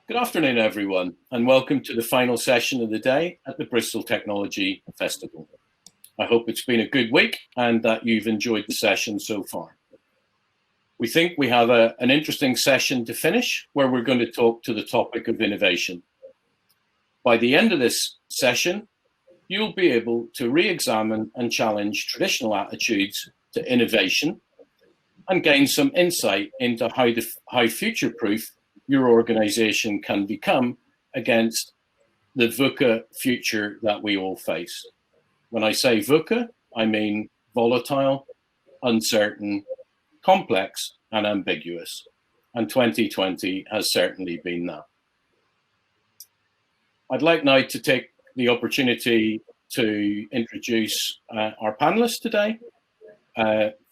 Good afternoon, everyone, and welcome to the final session of the day at the Bristol Technology Festival. I hope it's been a good week and that you've enjoyed the session so far. We think we have an interesting session to finish where we're going to talk to the topic of innovation. By the end of this session, you'll be able to re-examine and challenge traditional attitudes to innovation and gain some insight into how future-proof your organization can become against the VUCA future that we all face. When I say VUCA, I mean volatile, uncertain, complex, and ambiguous. And 2020 has certainly been that. I'd like now to take the opportunity to introduce our panelists today.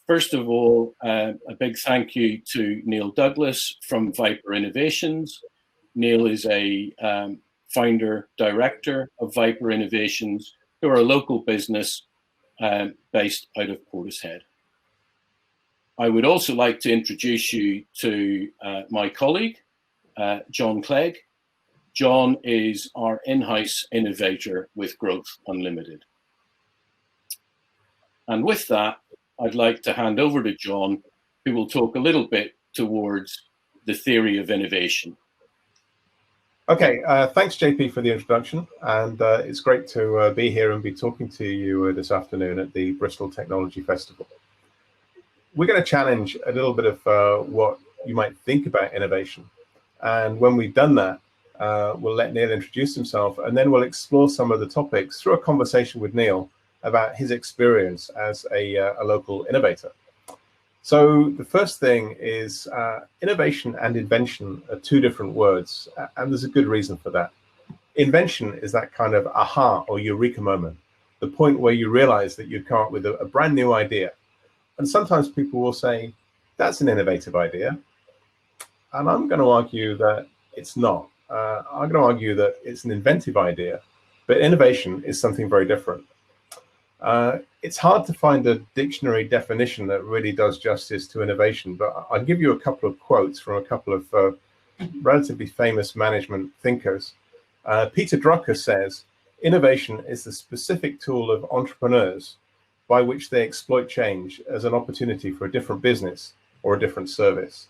First of all, a big thank you to Neil Douglas from Viper Innovations. Neil is a founder director of Viper Innovations, who are a local business based out of Portishead. I would also like to introduce you to my colleague, John Clegg. John is our in-house innovator with Growth Unlimited. And with that, I'd like to hand over to John, who will talk a little bit towards the theory of innovation. Okay, thanks JP for the introduction, and it's great to be here and be talking to you this afternoon at the Bristol Technology Festival. We're going to challenge a little bit of what you might think about innovation, and when we've done that, we'll let Neil introduce himself, and then we'll explore some of the topics through a conversation with Neil about his experience as a local innovator. So the first thing is innovation and invention are two different words, and there's a good reason for that. Invention is that kind of aha or eureka moment, the point where you realize that you've come up with a brand new idea. And sometimes people will say, that's an innovative idea. And I'm going to argue that it's not. I'm going to argue that it's an inventive idea, but innovation is something very different. It's hard to find a dictionary definition that really does justice to innovation, but I'll give you a couple of quotes from a couple of relatively famous management thinkers. Peter Drucker says, innovation is the specific tool of entrepreneurs by which they exploit change as an opportunity for a different business or a different service.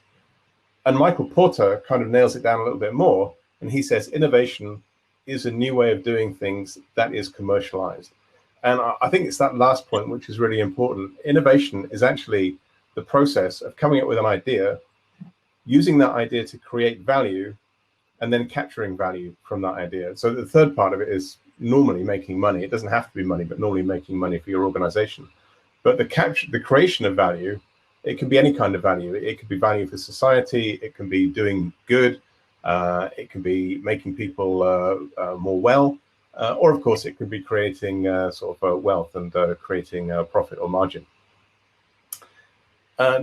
And Michael Porter kind of nails it down a little bit more, and he says, innovation is a new way of doing things that is commercialized. And I think it's that last point which is really important. Innovation is actually the process of coming up with an idea, using that idea to create value, and then capturing value from that idea. So the third part of it is normally making money. It doesn't have to be money, but normally making money for your organization. But the creation of value, it can be any kind of value. It could be value for society. It can be doing good. It can be making people more well. Or, of course, it could be creating sort of wealth and creating profit or margin.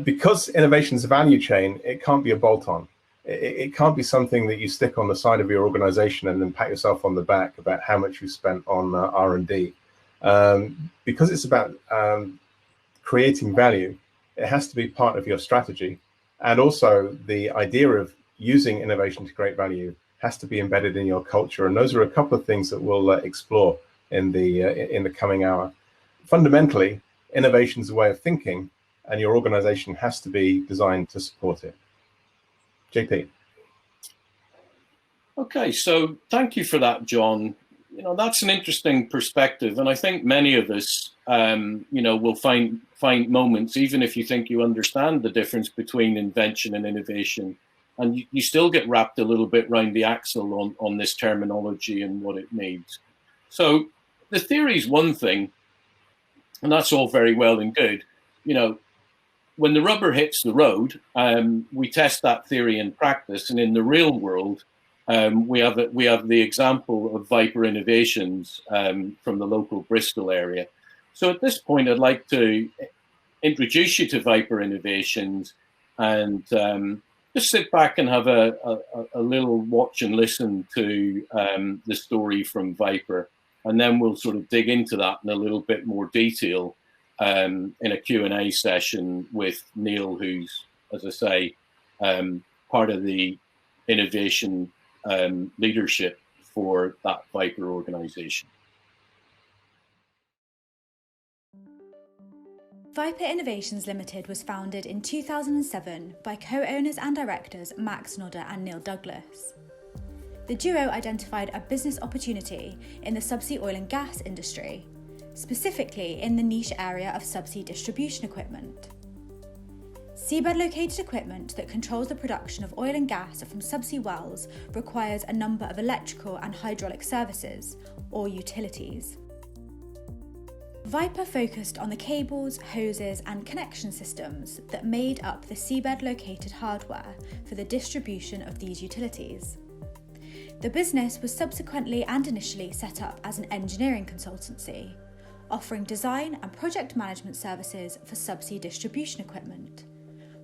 Because innovation is a value chain, it can't be a bolt-on. It can't be something that you stick on the side of your organization and then pat yourself on the back about how much you spent on R&D. Because it's about creating value, it has to be part of your strategy. And also the idea of using innovation to create value has to be embedded in your culture. And those are a couple of things that we'll explore in the coming hour. Fundamentally, innovation is a way of thinking, and your organization has to be designed to support it. JP. Okay, so thank you for that, John. You know, that's an interesting perspective, and I think many of us, you know, will find moments, even if you think you understand the difference between invention and innovation, and you still get wrapped a little bit around the axle on this terminology and what it means. So the theory is one thing, and that's all very well and good. You know, when the rubber hits the road, we test that theory in practice, and in the real world, we have the example of Viper Innovations from the local Bristol area. So at this point, I'd like to introduce you to Viper Innovations and just sit back and have a little watch and listen to the story from Viper. And then we'll sort of dig into that in a little bit more detail in a Q&A session with Neil, who's, as I say, part of the innovation leadership for that Viper organization. Viper Innovations Limited was founded in 2007 by co-owners and directors Max Nodder and Neil Douglas. The duo identified a business opportunity in the subsea oil and gas industry, specifically in the niche area of subsea distribution equipment. Seabed-located equipment that controls the production of oil and gas from subsea wells requires a number of electrical and hydraulic services, or utilities. Viper focused on the cables, hoses and connection systems that made up the seabed-located hardware for the distribution of these utilities. The business was subsequently and initially set up as an engineering consultancy, offering design and project management services for subsea distribution equipment,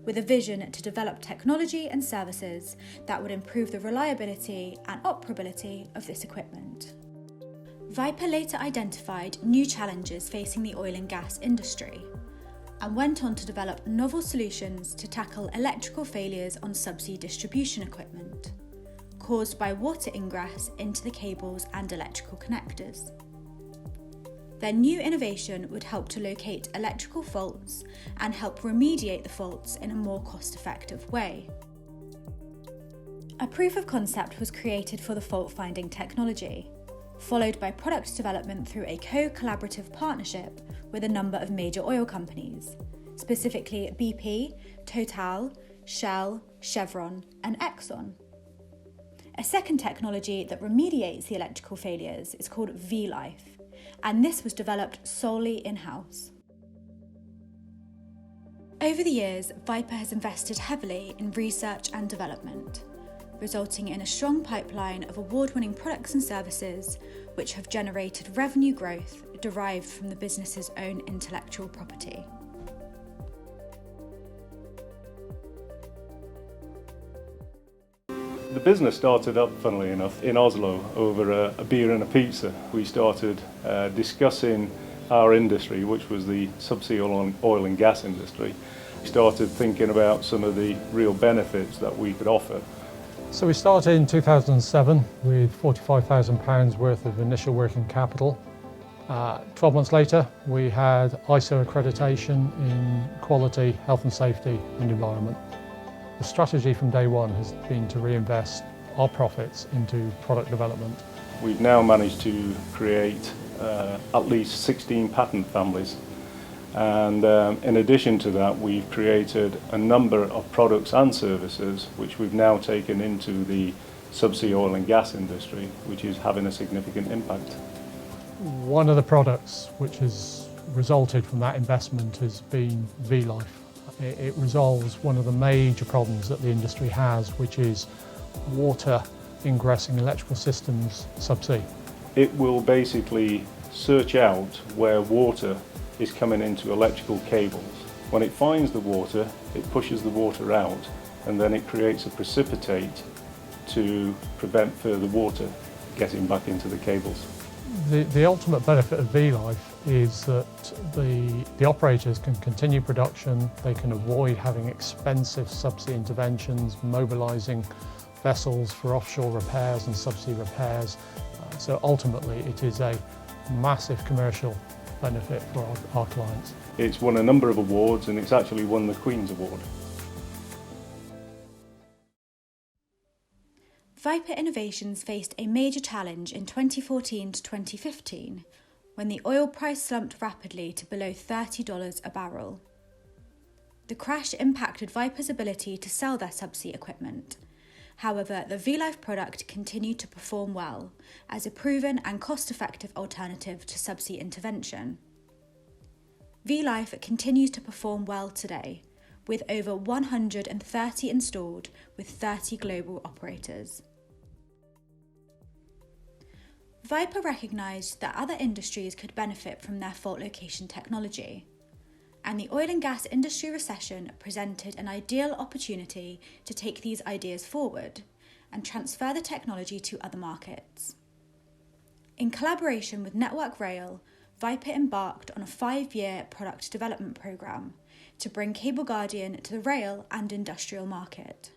with a vision to develop technology and services that would improve the reliability and operability of this equipment. Viper later identified new challenges facing the oil and gas industry and went on to develop novel solutions to tackle electrical failures on subsea distribution equipment, caused by water ingress into the cables and electrical connectors. Their new innovation would help to locate electrical faults and help remediate the faults in a more cost-effective way. A proof of concept was created for the fault-finding technology, followed by product development through a co-collaborative partnership with a number of major oil companies, specifically BP, Total, Shell, Chevron and Exxon. A second technology that remediates the electrical failures is called V-Life, and this was developed solely in-house. Over the years, Viper has invested heavily in research and development, resulting in a strong pipeline of award-winning products and services which have generated revenue growth derived from the business's own intellectual property. The business started up, funnily enough, in Oslo over a beer and a pizza. We started discussing our industry, which was the subsea oil and gas industry. We started thinking about some of the real benefits that we could offer. So we started in 2007 with £45,000 worth of initial working capital. 12 months later, we had ISO accreditation in quality, health and safety and environment. The strategy from day one has been to reinvest our profits into product development. We've now managed to create at least 16 patent families. And in addition to that, we've created a number of products and services which we've now taken into the subsea oil and gas industry, which is having a significant impact. One of the products which has resulted from that investment has been V-Life. It resolves one of the major problems that the industry has, which is water ingressing electrical systems subsea. It will basically search out where water is coming into electrical cables. When it finds the water, it pushes the water out and then it creates a precipitate to prevent further water getting back into the cables. The ultimate benefit of V-Life is that the operators can continue production, they can avoid having expensive subsea interventions, mobilising vessels for offshore repairs and subsea repairs. So ultimately it is a massive commercial benefit for our clients. It's won a number of awards and it's actually won the Queen's Award. Viper Innovations faced a major challenge in 2014 to 2015 when the oil price slumped rapidly to below $30 a barrel. The crash impacted Viper's ability to sell their subsea equipment. However, the V-Life product continued to perform well as a proven and cost-effective alternative to subsea intervention. V-Life continues to perform well today, with over 130 installed with 30 global operators. Viper recognised that other industries could benefit from their fault location technology, and the oil and gas industry recession presented an ideal opportunity to take these ideas forward and transfer the technology to other markets. In collaboration with Network Rail, Viper embarked on a 5-year product development programme to bring Cable Guardian to the rail and industrial market.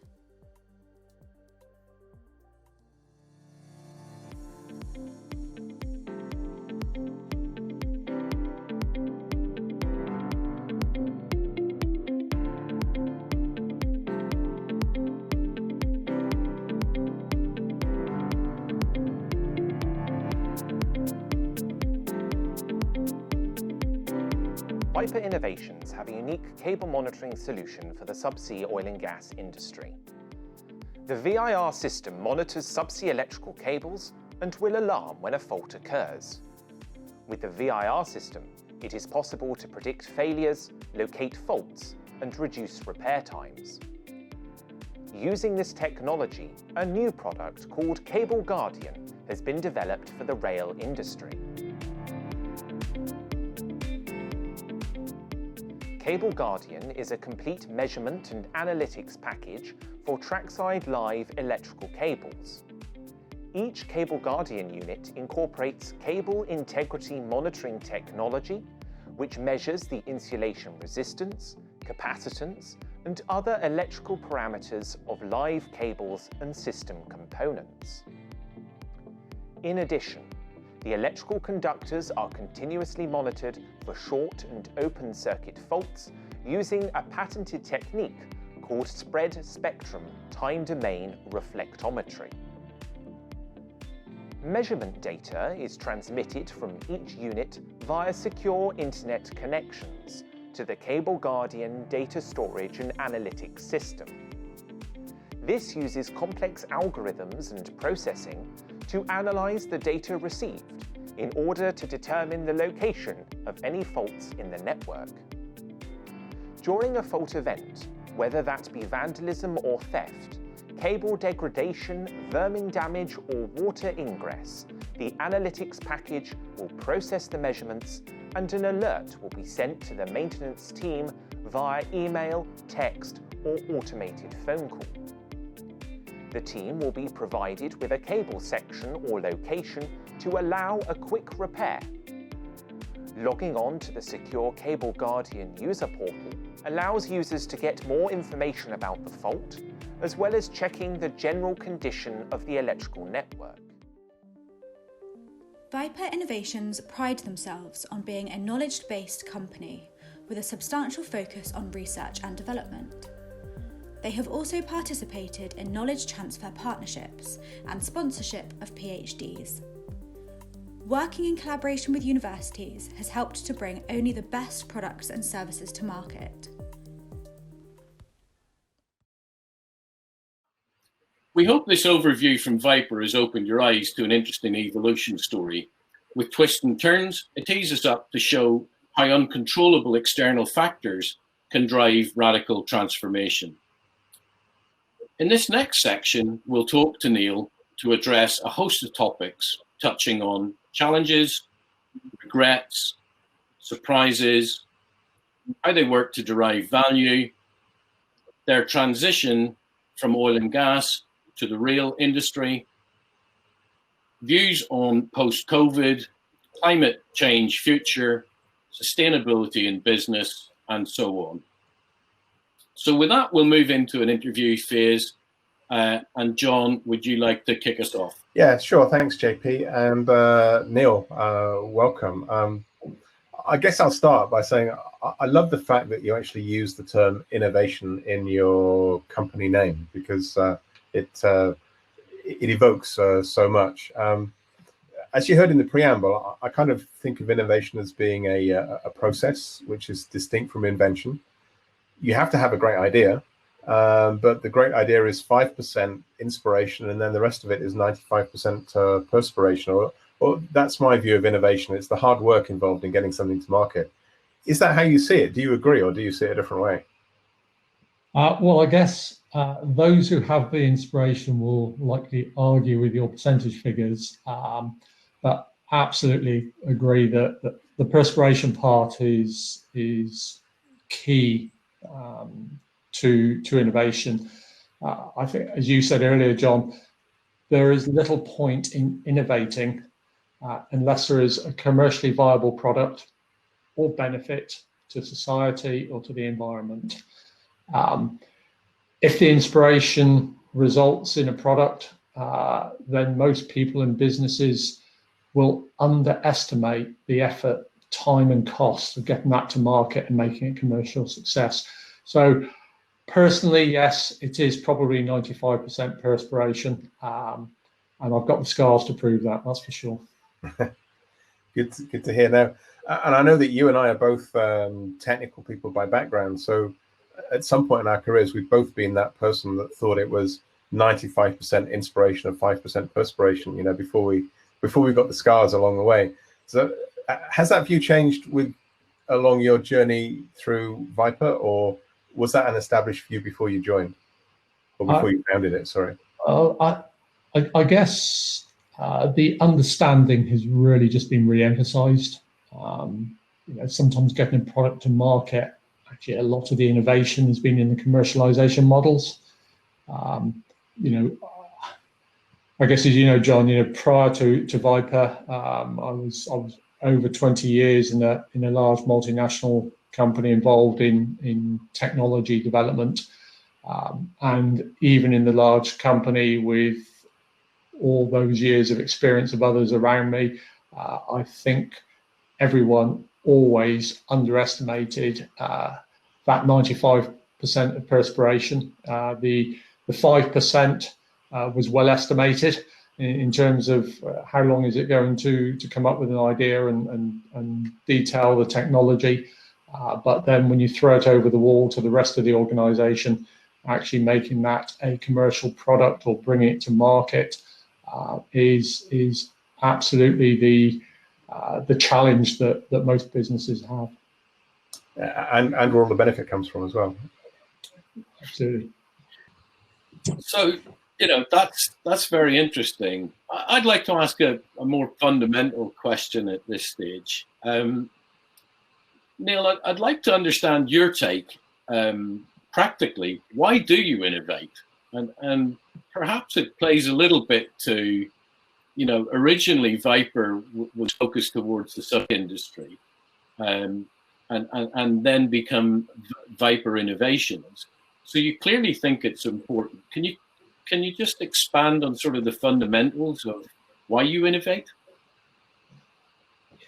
Viper Innovations have a unique cable monitoring solution for the subsea oil and gas industry. The VIR system monitors subsea electrical cables and will alarm when a fault occurs. With the VIR system, it is possible to predict failures, locate faults, and reduce repair times. Using this technology, a new product called Cable Guardian has been developed for the rail industry. Cable Guardian is a complete measurement and analytics package for trackside live electrical cables. Each Cable Guardian unit incorporates cable integrity monitoring technology, which measures the insulation resistance, capacitance, and other electrical parameters of live cables and system components. In addition, the electrical conductors are continuously monitored for short and open circuit faults using a patented technique called spread spectrum time domain reflectometry. Measurement data is transmitted from each unit via secure internet connections to the Cable Guardian data storage and analytics system. This uses complex algorithms and processing to analyze the data received in order to determine the location of any faults in the network. During a fault event, whether that be vandalism or theft, cable degradation, vermin damage, or water ingress, the analytics package will process the measurements and an alert will be sent to the maintenance team via email, text, or automated phone call. The team will be provided with a cable section or location to allow a quick repair. Logging on to the secure Cable Guardian user portal allows users to get more information about the fault, as well as checking the general condition of the electrical network. Viper Innovations pride themselves on being a knowledge-based company with a substantial focus on research and development. They have also participated in knowledge transfer partnerships and sponsorship of PhDs. Working in collaboration with universities has helped to bring only the best products and services to market. We hope this overview from Viper has opened your eyes to an interesting evolution story. With twists and turns, it teases up to show how uncontrollable external factors can drive radical transformation. In this next section, we'll talk to Neil to address a host of topics touching on challenges, regrets, surprises, how they work to derive value, their transition from oil and gas to the rail industry, views on post-COVID, climate change future, sustainability in business, and so on. So with that, we'll move into an interview phase. And John, would you like to kick us off? Yeah, sure. Thanks, JP. And Neil, welcome. I guess I'll start by saying I love the fact that you actually use the term innovation in your company name, because it evokes so much. As you heard in the preamble, I kind of think of innovation as being a process which is distinct from invention. You have to have a great idea, but the great idea is 5% inspiration, and then the rest of it is 95% perspiration. Or that's my view of innovation. It's the hard work involved in getting something to market. Is that how you see it? Do you agree, or do you see it a different way? Well, I guess those who have the inspiration will likely argue with your percentage figures, but absolutely agree that the perspiration part is key to innovation. I think, as you said earlier, John, there is little point in innovating unless there is a commercially viable product or benefit to society or to the environment. If the inspiration results in a product, then most people and businesses will underestimate the effort, time and cost of getting that to market and making it a commercial success. So personally, yes, it is probably 95% perspiration, and I've got the scars to prove that, that's for sure. Good to hear. Now, and I know that you and I are both technical people by background, so at some point in our careers, we've both been that person that thought it was 95% inspiration and 5% perspiration, you know, before we got the scars along the way. So has that view changed along your journey through Viper, or was that an established view before you joined, or before you founded it? Sorry. I guess the understanding has really just been re-emphasized. You know, sometimes getting a product to market, actually a lot of the innovation has been in the commercialization models. You know, I guess, as you know, John, you know, prior to Viper, I was over 20 years in a large multinational company involved in technology development, and even in the large company with all those years of experience of others around me, I think everyone always underestimated that 95% of perspiration. The 5% was well estimated in terms of how long is it going to come up with an idea and detail the technology. But then when you throw it over the wall to the rest of the organization, actually making that a commercial product or bringing it to market is absolutely the challenge that most businesses have. And where all the benefit comes from as well. Absolutely. So, you know, that's very interesting. I'd like to ask a more fundamental question at this stage. Neil, I'd like to understand your take. Practically, why do you innovate? And perhaps it plays a little bit to, you know, originally Viper was focused towards the sub-industry, and then become Viper Innovations. So you clearly think it's important. Can you just expand on sort of the fundamentals of why you innovate?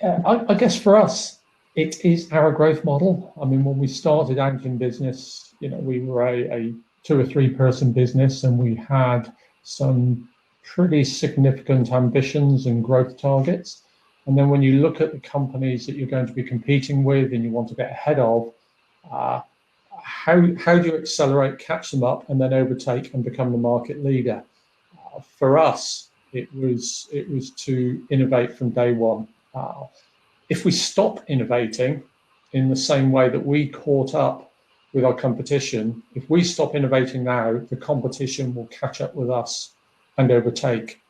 Yeah, I guess for us, it is our growth model. I mean, when we started out in business, you know, we were a 2 or 3 person business, and we had some pretty significant ambitions and growth targets. And then when you look at the companies that you're going to be competing with and you want to get ahead of, how do you accelerate, catch them up, and then overtake and become the market leader? For us, it was to innovate from day one. If we stop innovating in the same way that we caught up with our competition, if we stop innovating now, the competition will catch up with us and overtake.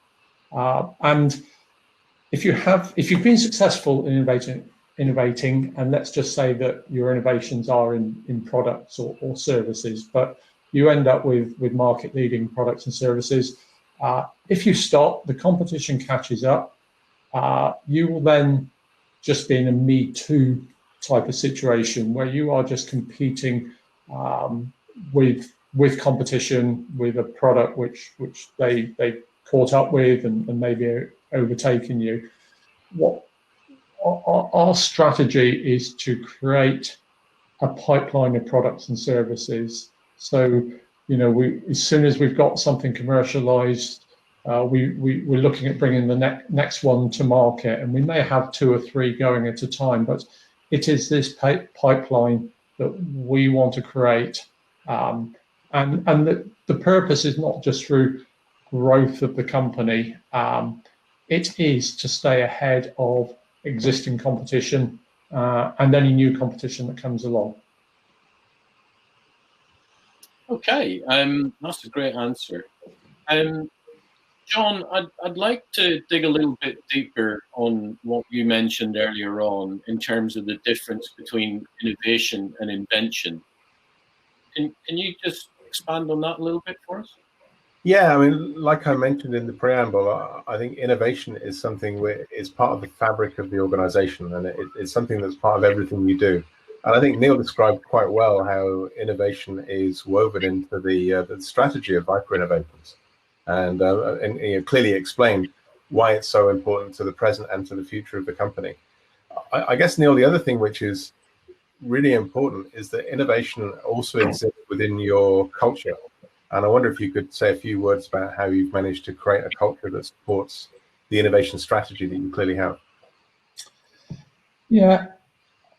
And if you've been successful in innovating, and let's just say that your innovations are in products or services, but you end up with market leading products and services. If you stop, the competition catches up. You will then just be in a Me Too type of situation where you are just competing with competition, with a product which they caught up with and maybe overtaken you. What our strategy is to create a pipeline of products and services. So, you know, as soon as we've got something commercialized, we're looking at bringing the next one to market, and we may have 2 or 3 going at a time, but it is this pipeline that we want to create. And the purpose is not just through growth of the company, it is to stay ahead of existing competition and any new competition that comes along. Okay, that's a great answer. John, I'd like to dig a little bit deeper on what you mentioned earlier on in terms of the difference between innovation and invention. Can you just expand on that a little bit for us? Yeah, I mean, like I mentioned in the preamble, I think innovation is something where it's part of the fabric of the organization, and it's something that's part of everything you do. And I think Neil described quite well how innovation is woven into the strategy of Viper Innovators, and you know, clearly explained why it's so important to the present and to the future of the company. I guess, Neil, the other thing which is really important is that innovation also exists within your culture. And I wonder if you could say a few words about how you've managed to create a culture that supports the innovation strategy that you clearly have. Yeah,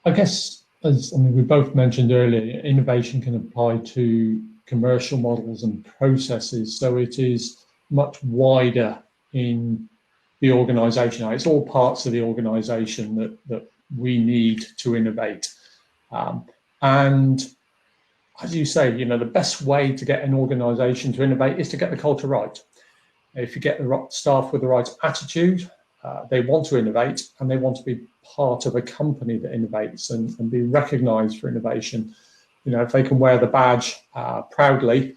I guess, we both mentioned earlier, innovation can apply to commercial models and processes, so it is much wider in the organization. It's all parts of the organization that we need to innovate. And as you say, the best way to get an organization to innovate is to get the culture right. If you get the right staff with the right attitude, they want to innovate and they want to be part of a company that innovates and be recognized for innovation. If they can wear the badge proudly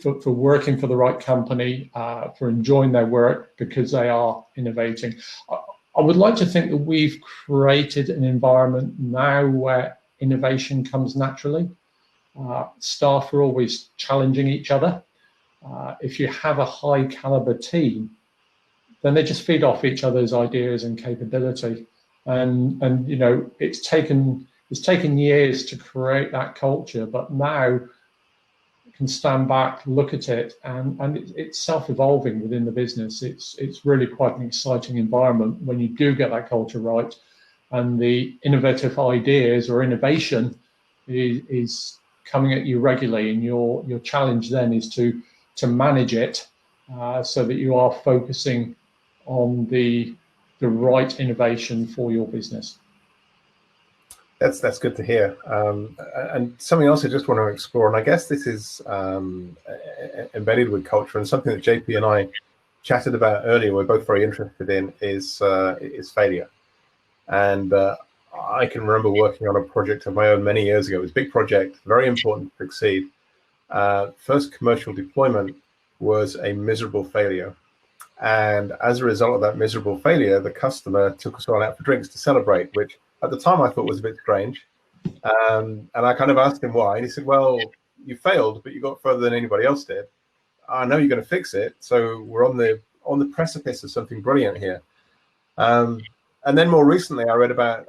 for working for the right company, for enjoying their work because they are innovating. I would like to think that we've created an environment now where innovation comes naturally. Staff are always challenging each other. If you have a high caliber team, then they just feed off each other's ideas and capability. And it's taken years to create that culture, but now you can stand back, look at it, and it's self-evolving within the business. It's really quite an exciting environment when you do get that culture right, and the innovative ideas or innovation is coming at you regularly, and your challenge then is to manage it so that you are focusing on the right innovation for your business. That's good to hear. And something else I just want to explore, and I guess this is embedded with culture, and something that JP and I chatted about earlier, we're both very interested in, is failure. And I can remember working on a project of my own many years ago. It was a big project, very important to succeed. First commercial deployment was a miserable failure. And as a result of that miserable failure, the customer took us all out for drinks to celebrate, which at the time I thought was a bit strange. And I kind of asked him why. And he said, well, you failed, but you got further than anybody else did. I know you're going to fix it. So we're on the precipice of something brilliant here. And then more recently, I read about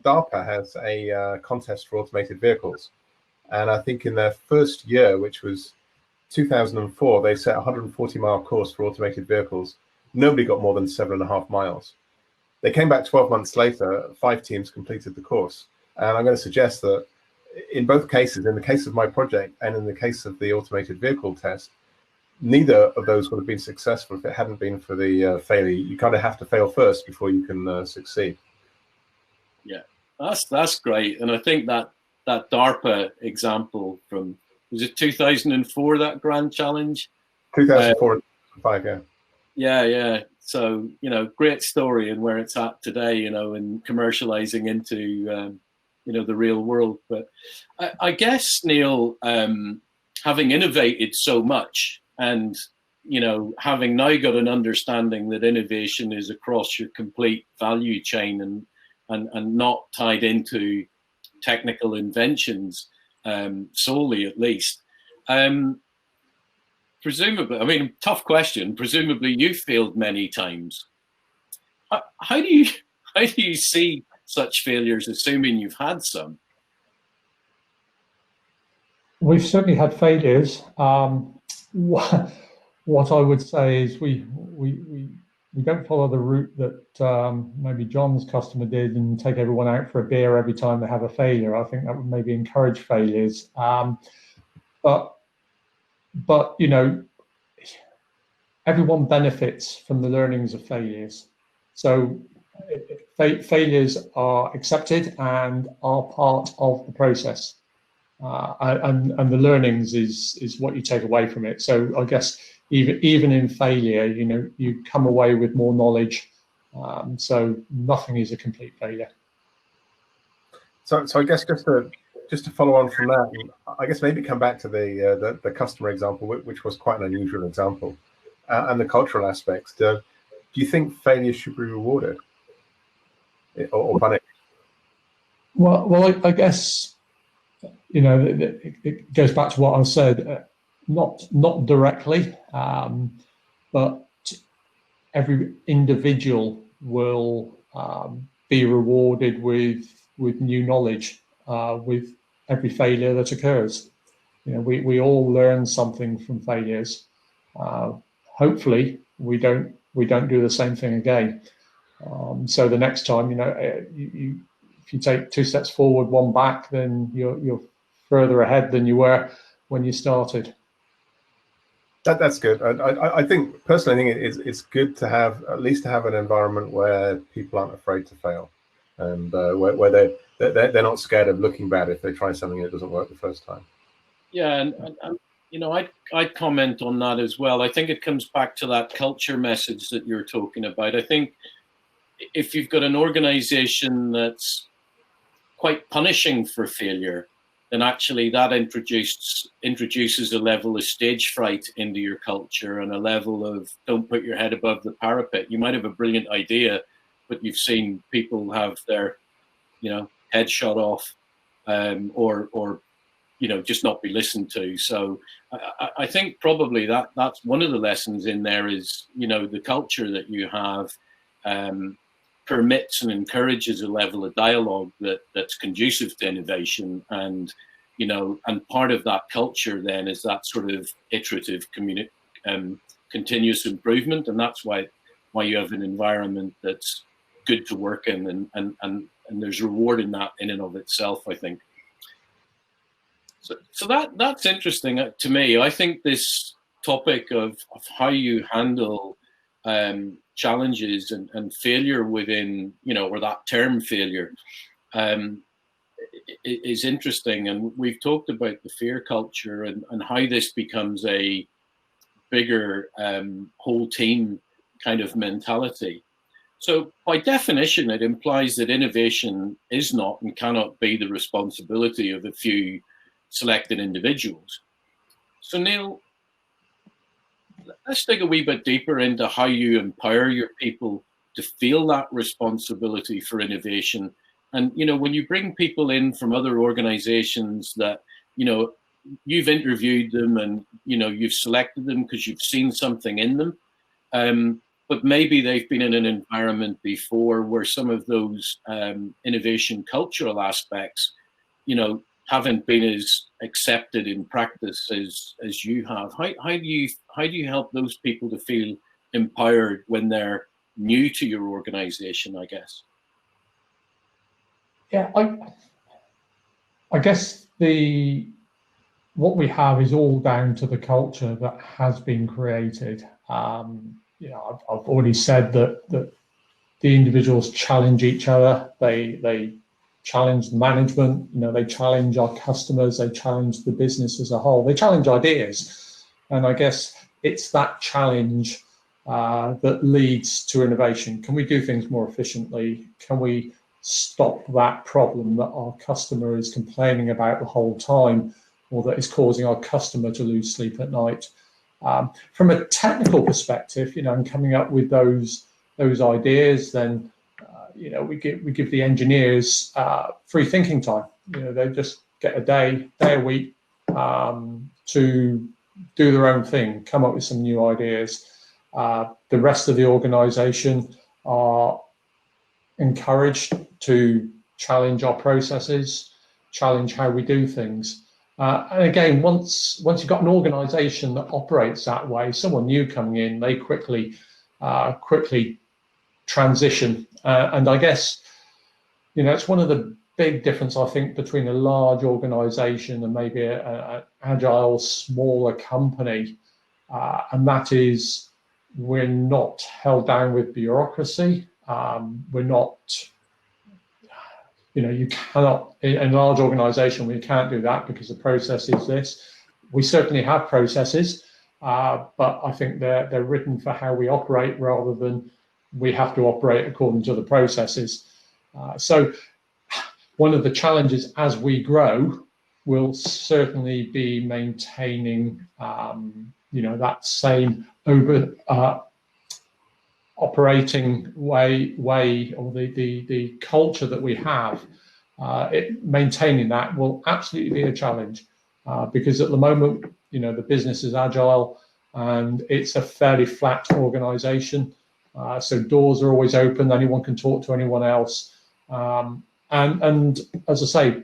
DARPA has a contest for automated vehicles. And I think in their first year, which was 2004, they set a 140-mile course for automated vehicles. Nobody got more than 7.5 miles. They came back 12 months later, 5 teams completed the course. And I'm going to suggest that in both cases, in the case of my project and in the case of the automated vehicle test, neither of those would have been successful if it hadn't been for the failure. You kind of have to fail first before you can succeed. Yeah, that's great. And I think that DARPA example from, was it 2004, that grand challenge? 2004, 2005, yeah. Yeah. So, great story and where it's at today, and commercializing into, the real world. But I guess, Neil, having innovated so much and, having now got an understanding that innovation is across your complete value chain and not tied into technical inventions solely, at least. Presumably, tough question. Presumably, you failed many times. How do you see such failures, assuming you've had some? We've certainly had failures. What I would say is we don't follow the route that maybe John's customer did and take everyone out for a beer every time they have a failure. I think that would maybe encourage failures. But everyone benefits from the learnings of failures. So failures are accepted and are part of the process. And the learnings is what you take away from it. So I guess even in failure, you come away with more knowledge. So nothing is a complete failure. So I guess just to follow on from that, I guess maybe come back to the customer example, which was quite an unusual example, and the cultural aspects. Do you think failure should be rewarded or punished? Well, I guess it goes back to what I said. Not directly, but every individual will be rewarded with new knowledge with every failure that occurs. You know, we all learn something from failures. Hopefully, we don't do the same thing again. So the next time, you know, if you take 2 steps forward, 1 back, then you're further ahead than you were when you started. That's good. I think personally, I think it's good to have at least to have an environment where people aren't afraid to fail, and where they're not scared of looking bad if they try something that doesn't work the first time. Yeah, and you know, I'd comment on that as well. I think it comes back to that culture message that you're talking about. I think if you've got an organization that's quite punishing for failure, then actually that introduces a level of stage fright into your culture, and a level of don't put your head above the parapet. You might have a brilliant idea, but you've seen people have their, you know, head shot off, or you know, just not be listened to. So I think probably that's one of the lessons in there is, you know, the culture that you have permits and encourages a level of dialogue that's conducive to innovation, and you know, and part of that culture then is that sort of iterative continuous improvement, and that's why you have an environment that's good to work in, and there's reward in that in and of itself, I think. So that's interesting to me. I think this topic of how you handle challenges and failure within, you know, or that term failure, is interesting. And we've talked about the fear culture and how this becomes a bigger whole team kind of mentality. So by definition, it implies that innovation is not and cannot be the responsibility of a few selected individuals. So Neil, let's dig a wee bit deeper into how you empower your people to feel that responsibility for innovation. And, you know, when you bring people in from other organizations that, you know, you've interviewed them and, you know, you've selected them because you've seen something in them, but maybe they've been in an environment before where some of those innovation cultural aspects, you know, haven't been as accepted in practice as you have. How do you help those people to feel empowered when they're new to your organization, I guess? Yeah, I guess what we have is all down to the culture that has been created. You know, I've already said that the individuals challenge each other. They challenge management. You know, they challenge our customers. They challenge the business as a whole. They challenge ideas, and I guess it's that challenge that leads to innovation. Can we do things more efficiently? Can we stop that problem that our customer is complaining about the whole time, or that is causing our customer to lose sleep at night? From a technical perspective, you know, and coming up with those ideas, then you know, we give the engineers free thinking time. You know, they just get a day a week to do their own thing, come up with some new ideas. The rest of the organization are encouraged to challenge our processes, challenge how we do things. And again, once you've got an organization that operates that way, someone new coming in, they quickly transition. And I guess, you know, it's one of the big difference, I think, between a large organization and maybe an agile, smaller company. And that is, we're not held down with bureaucracy. We're not, you know, you cannot, in a large organization, we can't do that because the process is this. We certainly have processes, but I think they're written for how we operate rather than we have to operate according to the processes. So one of the challenges as we grow will certainly be maintaining, you know, that same operating way, or the culture that we have. Maintaining that will absolutely be a challenge because at the moment, you know, the business is agile and it's a fairly flat organization. So doors are always open. Anyone can talk to anyone else. And as I say,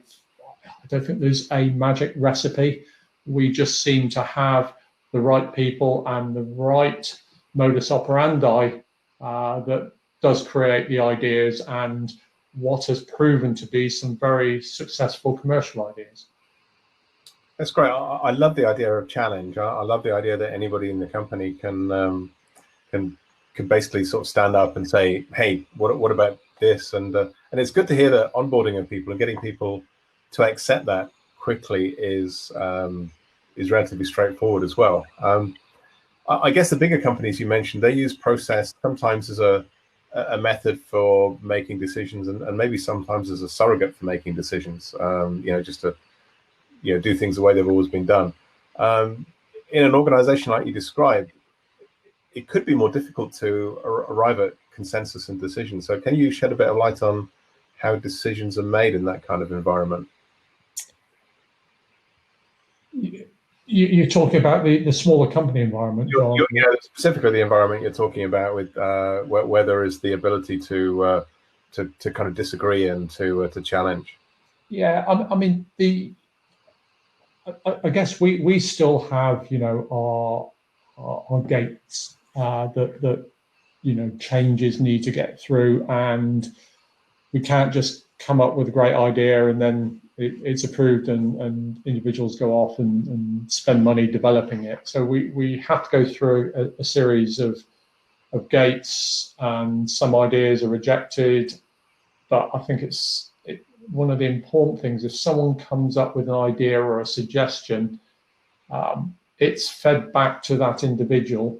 I don't think there's a magic recipe. We just seem to have the right people and the right modus operandi that does create the ideas and what has proven to be some very successful commercial ideas. That's great. I love the idea of challenge. I love the idea that anybody in the company can basically sort of stand up and say, "Hey, what about this?" And it's good to hear that onboarding of people and getting people to accept that quickly is relatively straightforward as well. I guess the bigger companies you mentioned, they use process sometimes as a method for making decisions, and maybe sometimes as a surrogate for making decisions. Just to do things the way they've always been done. In an organization like you described, it could be more difficult to arrive at consensus and decisions. So can you shed a bit of light on how decisions are made in that kind of environment? You're talking about the smaller company environment, John? Specifically the environment you're talking about, with where there is the ability to kind of disagree and to challenge. Yeah, I mean, I guess we still have our gates that changes need to get through, and we can't just come up with a great idea and then it's approved and individuals go off and spend money developing it. So we have to go through a series of gates, and some ideas are rejected. But I think one of the important things, if someone comes up with an idea or a suggestion, it's fed back to that individual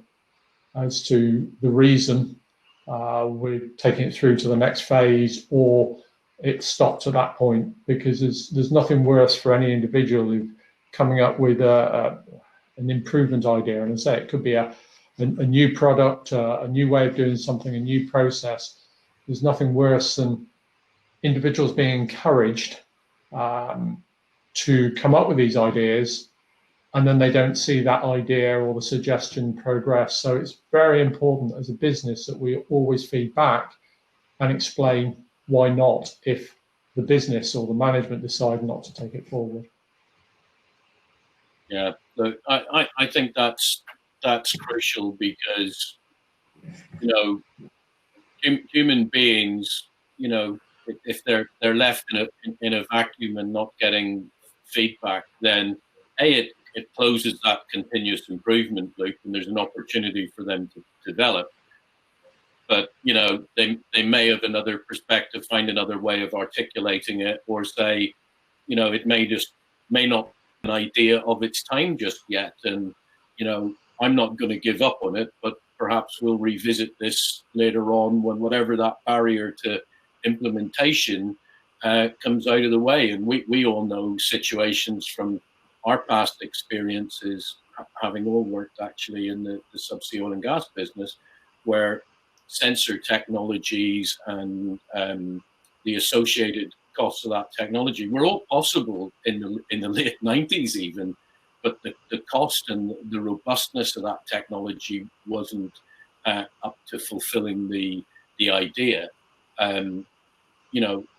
as to the reason we're taking it through to the next phase, or it stopped at that point, because there's nothing worse for any individual who's coming up with an improvement idea. And I say it could be a new product, a new way of doing something, a new process. There's nothing worse than individuals being encouraged to come up with these ideas, and then they don't see that idea or the suggestion progress. So it's very important as a business that we always feed back and explain why not, if the business or the management decide not to take it forward. Yeah, look, I think that's crucial, because human beings, if they're left in a vacuum and not getting feedback, then it closes that continuous improvement loop, and there's an opportunity for them to develop. But they may have another perspective, find another way of articulating it, or say, it may not be an idea of its time just yet, and I'm not going to give up on it, but perhaps we'll revisit this later on when whatever that barrier to implementation comes out of the way. And we all know situations from our past experiences, having all worked actually in the subsea oil and gas business, where sensor technologies and the associated costs of that technology were all possible in the late 90s even, but the cost and the robustness of that technology wasn't up to fulfilling the idea.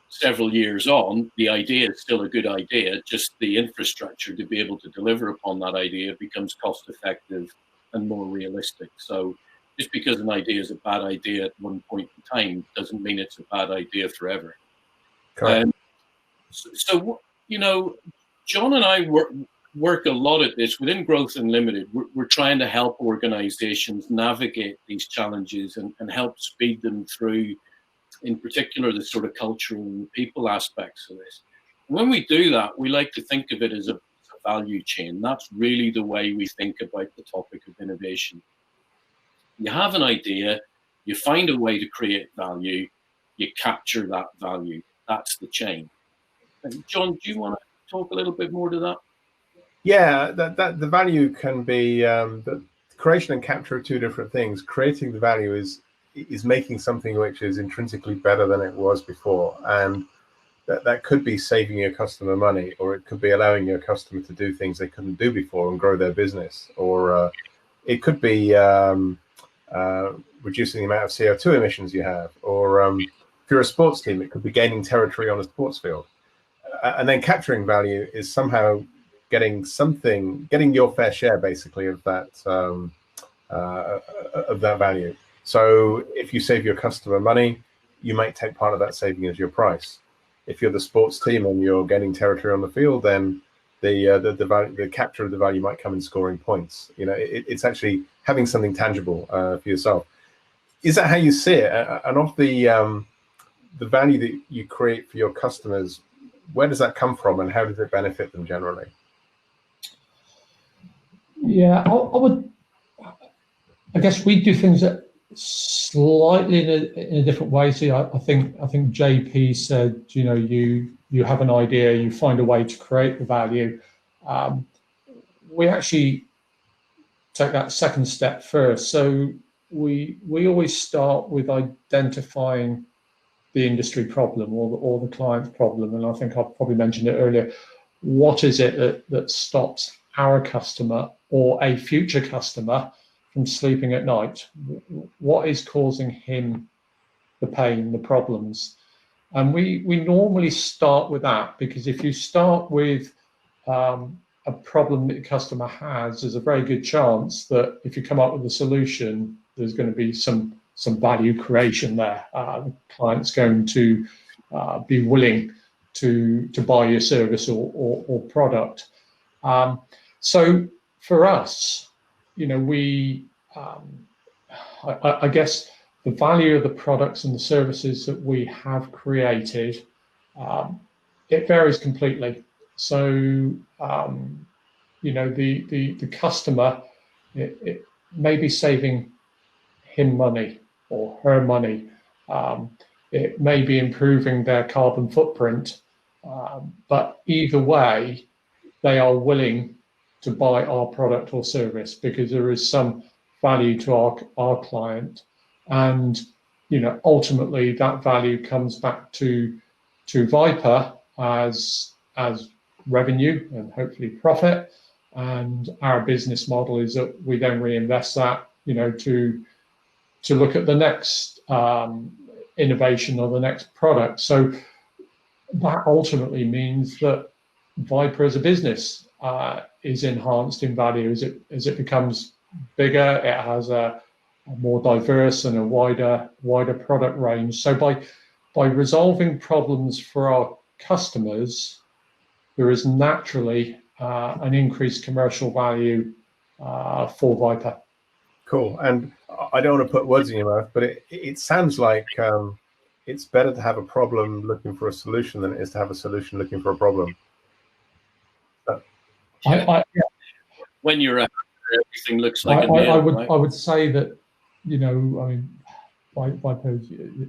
Several years on, the idea is still a good idea, just the infrastructure to be able to deliver upon that idea becomes cost effective and more realistic. So just because an idea is a bad idea at one point in time doesn't mean it's a bad idea forever. Correct. So John and I work a lot at this within Growth Unlimited. We're trying to help organizations navigate these challenges and help speed them through, in particular, the sort of cultural and people aspects of this. When we do that, we like to think of it as a value chain. That's really the way we think about the topic of innovation. You have an idea, you find a way to create value, you capture that value. That's the chain. And John, do you want to talk a little bit more to that? Yeah, that the value can be the creation and capture are two different things. Creating the value is making something which is intrinsically better than it was before, and that could be saving your customer money, or it could be allowing your customer to do things they couldn't do before and grow their business, or it could be reducing the amount of CO2 emissions you have, or if you're a sports team, it could be gaining territory on a sports field. And then capturing value is somehow getting your fair share, basically, of that value. So if you save your customer money, you might take part of that saving as your price. If you're the sports team and you're gaining territory on the field, then the capture of the value might come in scoring points. You know, it's actually having something tangible for yourself. Is that how you see it? And of the value that you create for your customers, where does that come from, and how does it benefit them generally? Yeah, I guess we do things that slightly in a different way. See, I think JP said, you know, you have an idea, you find a way to create the value. We actually take that second step first. So we always start with identifying the industry problem or the client's problem, and I think I probably mentioned it earlier. What is it that stops our customer or a future customer from sleeping at night? What is causing him the pain, the problems? And we normally start with that, because if you start with a problem that the customer has, there's a very good chance that if you come up with a solution, there's going to be some value creation there. The client's going to be willing to buy your service or product. So for us, you know, I guess the value of the products and the services that we have created, it varies completely. So, you know, the customer, it may be saving him money or her money. It may be improving their carbon footprint, but either way, they are willing to buy our product or service because there is some value to our client. And, you know, ultimately that value comes back to Viper as revenue and hopefully profit. And our business model is that we then reinvest that, you know, to look at the next innovation or the next product. So that ultimately means that Viper as a business is enhanced in value as it becomes bigger. It has a more diverse and a wider product range. So by resolving problems for our customers, there is naturally an increased commercial value for Viper. Cool. And I don't want to put words in your mouth, but it sounds like it's better to have a problem looking for a solution than it is to have a solution looking for a problem. When you're at everything looks like a meal, right? I would say that, you know, I mean, Viper,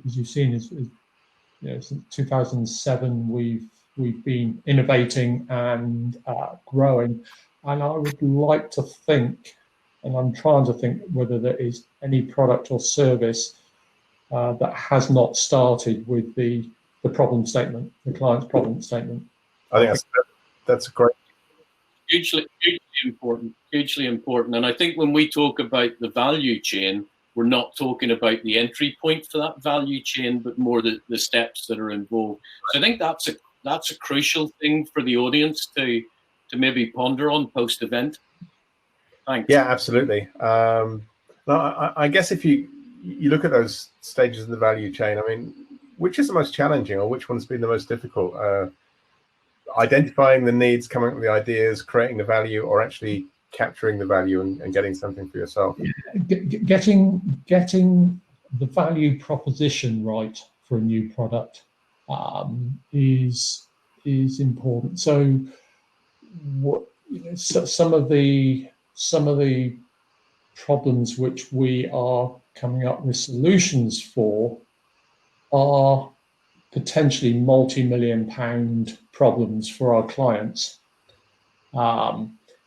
as you've seen, is you know, since 2007 we've been innovating and growing, and I would like to think, and I'm trying to think whether there is any product or service that has not started with the problem statement, the client's problem statement. I think that's a great. Hugely important. And I think when we talk about the value chain, we're not talking about the entry point for that value chain, but more the steps that are involved. So I think that's a crucial thing for the audience to maybe ponder on post-event. Thanks. Yeah, absolutely. I guess if you look at those stages in the value chain, I mean, which is the most challenging, or which one's been the most difficult? Identifying the needs, coming up with the ideas, creating the value, or actually capturing the value and getting something for yourself? Getting the value proposition right for a new product is important. So, some of the problems which we are coming up with solutions for are potentially multi-million-pound problems for our clients.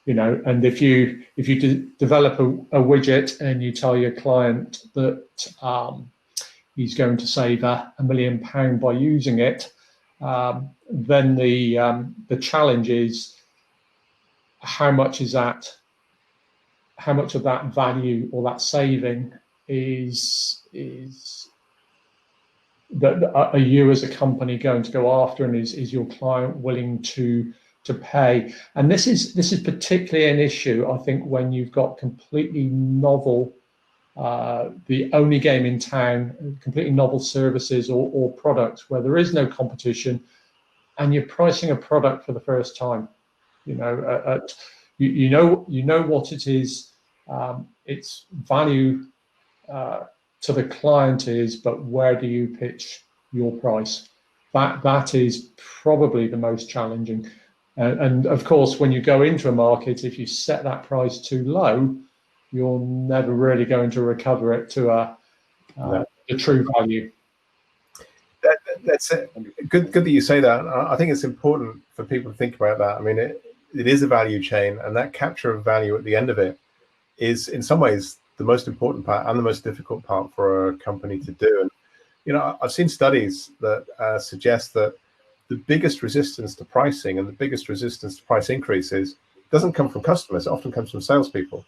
You know, and if you develop a widget and you tell your client that he's going to save £1 million by using it, then the challenge is how much of that value or that saving that are you as a company going to go after, and is your client willing to pay? And this is particularly an issue, I think, when you've got completely novel, the only game in town, completely novel services or products where there is no competition, and you're pricing a product for the first time. You know, you know what it is. Its value to the client is, but where do you pitch your price? That is probably the most challenging. And of course, when you go into a market, if you set that price too low, you're never really going to recover it to the true value. That's it. Good that you say that. I think it's important for people to think about that. I mean, it is a value chain, and that capture of value at the end of it is, in some ways, the most important part and the most difficult part for a company to do. And you know, I've seen studies that suggest that the biggest resistance to pricing and the biggest resistance to price increases doesn't come from customers. It often comes from salespeople.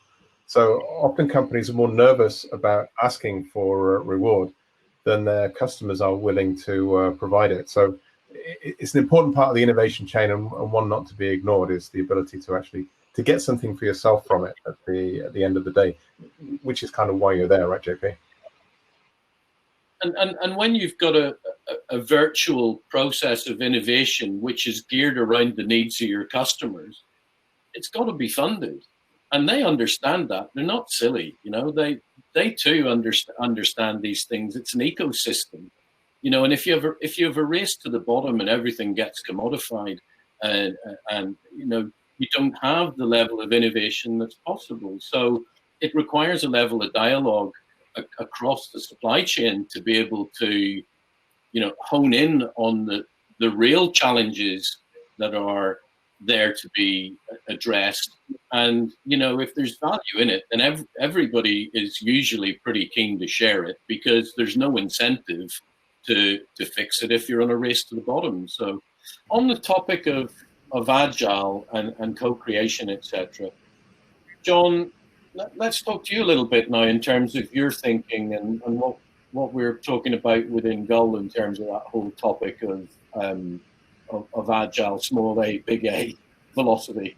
So often companies are more nervous about asking for a reward than their customers are willing to provide it. So it's an important part of the innovation chain, and one not to be ignored is the ability to actually to get something for yourself from it at the end of the day, which is kind of why you're there, right, JP? And when you've got a virtual process of innovation which is geared around the needs of your customers, it's got to be funded, and they understand that. They're not silly, you know. They too understand these things. It's an ecosystem, you know. And if you have a race to the bottom and everything gets commodified, and you know, you don't have the level of innovation that's possible. So it requires a level of dialogue across the supply chain to be able to, you know, hone in on the real challenges that are there to be addressed. And you know, if there's value in it, then everybody is usually pretty keen to share it, because there's no incentive to fix it if you're on a race to the bottom. So on the topic of agile and co-creation, etc., John, let's talk to you a little bit now in terms of your thinking and what we're talking about within Gull in terms of that whole topic of agile, small a, big A, velocity.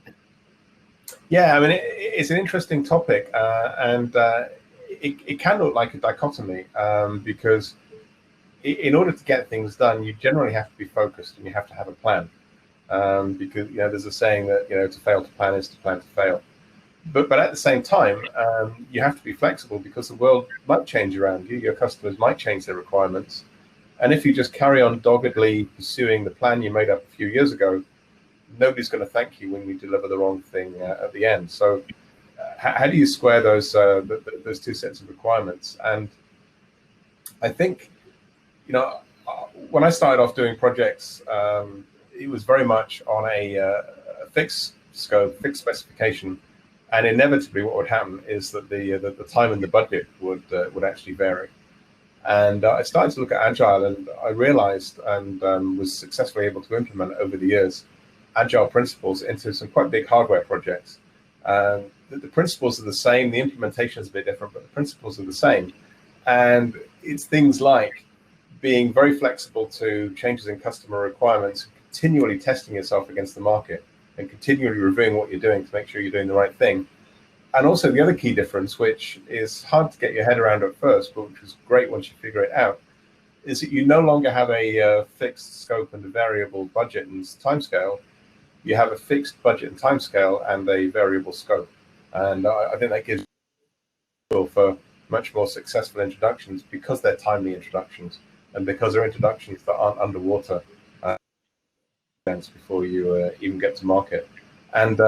Yeah, I mean, it's an interesting topic, and it can look like a dichotomy, because in order to get things done, you generally have to be focused and you have to have a plan, because you know, there's a saying that, you know, to fail to plan is to plan to fail. But at the same time, you have to be flexible, because the world might change around you. Your customers might change their requirements. And if you just carry on doggedly pursuing the plan you made up a few years ago, nobody's going to thank you when you deliver the wrong thing at the end. So how do you square those two sets of requirements? And I think, you know, when I started off doing projects, it was very much on a fixed scope, fixed specification. And inevitably, what would happen is that the time and the budget would actually vary. And I started to look at Agile, and I realized and was successfully able to implement over the years Agile principles into some quite big hardware projects. The principles are the same, the implementation is a bit different, but the principles are the same. And it's things like being very flexible to changes in customer requirements, continually testing yourself against the market, and continually reviewing what you're doing to make sure you're doing the right thing. And also the other key difference, which is hard to get your head around at first, but which is great once you figure it out, is that you no longer have a fixed scope and a variable budget and timescale. You have a fixed budget and timescale and a variable scope. And I think that gives you for much more successful introductions, because they're timely introductions and because they're introductions that aren't underwater before you even get to market. And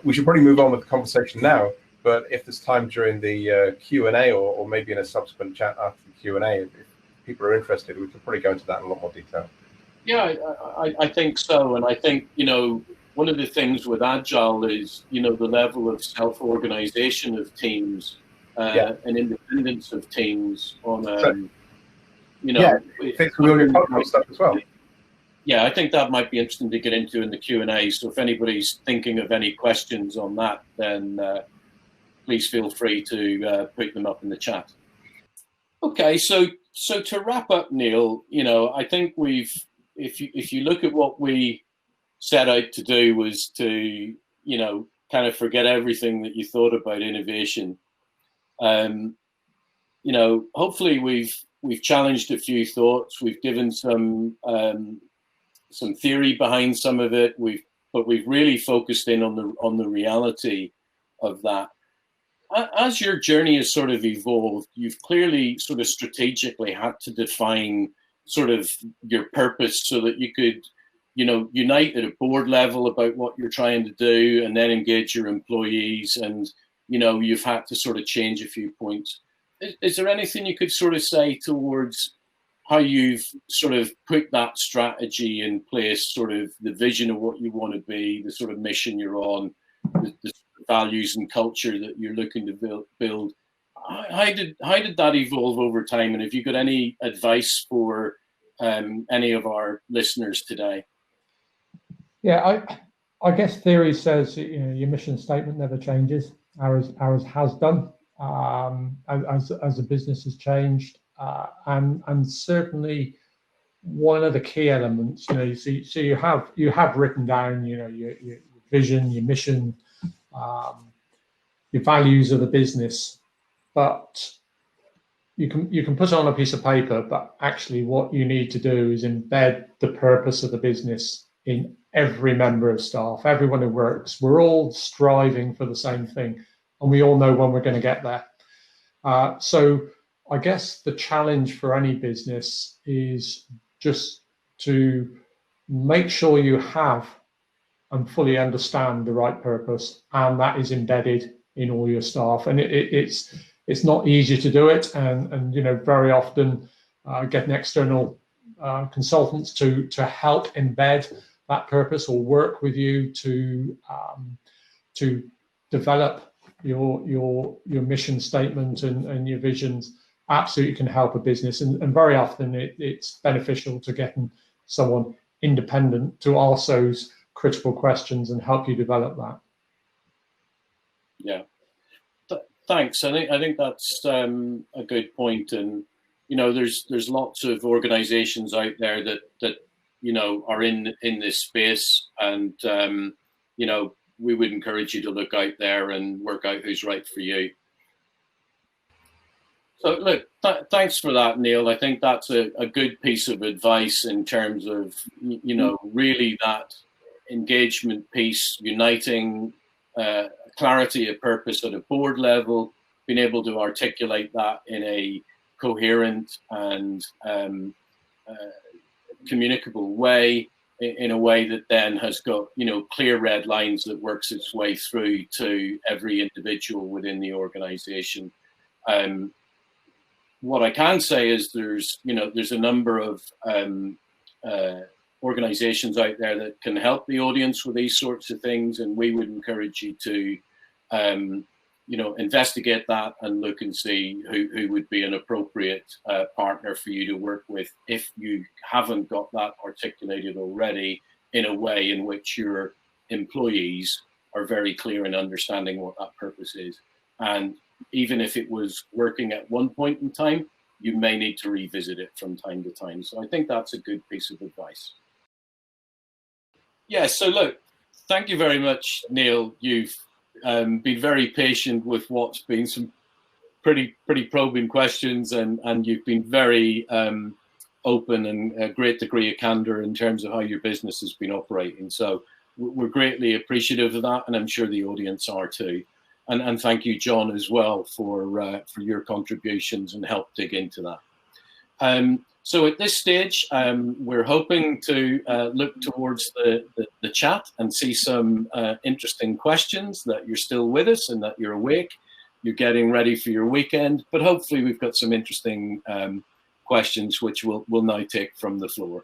we should probably move on with the conversation now, but if there's time during the Q&A or maybe in a subsequent chat after the Q&A, if people are interested, we can probably go into that in a lot more detail. Yeah, I think so. And I think, you know, one of the things with Agile is, you know, the level of self-organization of teams and independence of teams on, you know. Yeah, it fits with all your podcast stuff as well. Yeah, I think that might be interesting to get into in the Q&A. So if anybody's thinking of any questions on that, then please feel free to put them up in the chat. Okay, so to wrap up, Neil, I think if you look at what we set out to do was to, kind of forget everything that you thought about innovation. Hopefully we've challenged a few thoughts. We've given some theory behind some of it. But we've really focused in on the reality of that. As your journey has sort of evolved, you've clearly sort of strategically had to define sort of your purpose so that you could, unite at a board level about what you're trying to do and then engage your employees. And, you've had to sort of change a few points. Is there anything you could sort of say towards how you've sort of put that strategy in place, sort of the vision of what you want to be, the sort of mission you're on, the values and culture that you're looking to build? How did that evolve over time? And have you got any advice for any of our listeners today? Yeah, I guess theory says your mission statement never changes. Ours has done as the business has changed, and certainly one of the key elements. So you have written down your vision, your mission, your values of the business, but you can put it on a piece of paper, but actually what you need to do is embed the purpose of the business in every member of staff, everyone who works. We're all striving for the same thing, and we all know when we're going to get there. So I guess the challenge for any business is just to make sure you have and fully understand the right purpose, and that is embedded in all your staff. And it's not easy to do it, and very often getting external consultants to help embed that purpose or work with you to develop your mission statement and your visions absolutely can help a business. And very often it's beneficial to getting someone independent to ask those critical questions and help you develop that. Yeah, thanks. I think that's a good point. And there's lots of organizations out there that are in this space, and we would encourage you to look out there and work out who's right for you. So look, thanks for that, Neil. I think that's a good piece of advice in terms of really that engagement piece, uniting clarity of purpose at a board level, being able to articulate that in a coherent and communicable way, in a way that then has got clear red lines that works its way through to every individual within the organization. What I can say is there's a number of organizations out there that can help the audience with these sorts of things, and we would encourage you to investigate that and look and see who would be an appropriate partner for you to work with if you haven't got that articulated already in a way in which your employees are very clear in understanding what that purpose is. And even if it was working at one point in time, you may need to revisit it from time to time. So I think that's a good piece of advice. Yeah, so look, thank you very much, Neil. You've been very patient with what's been some pretty probing questions, and you've been very open and a great degree of candor in terms of how your business has been operating. So we're greatly appreciative of that, and I'm sure the audience are too. And thank you, John, as well for your contributions and help dig into that. So at this stage, we're hoping to look towards the chat and see some interesting questions, that you're still with us and that you're awake, you're getting ready for your weekend. But hopefully we've got some interesting questions which we'll now take from the floor.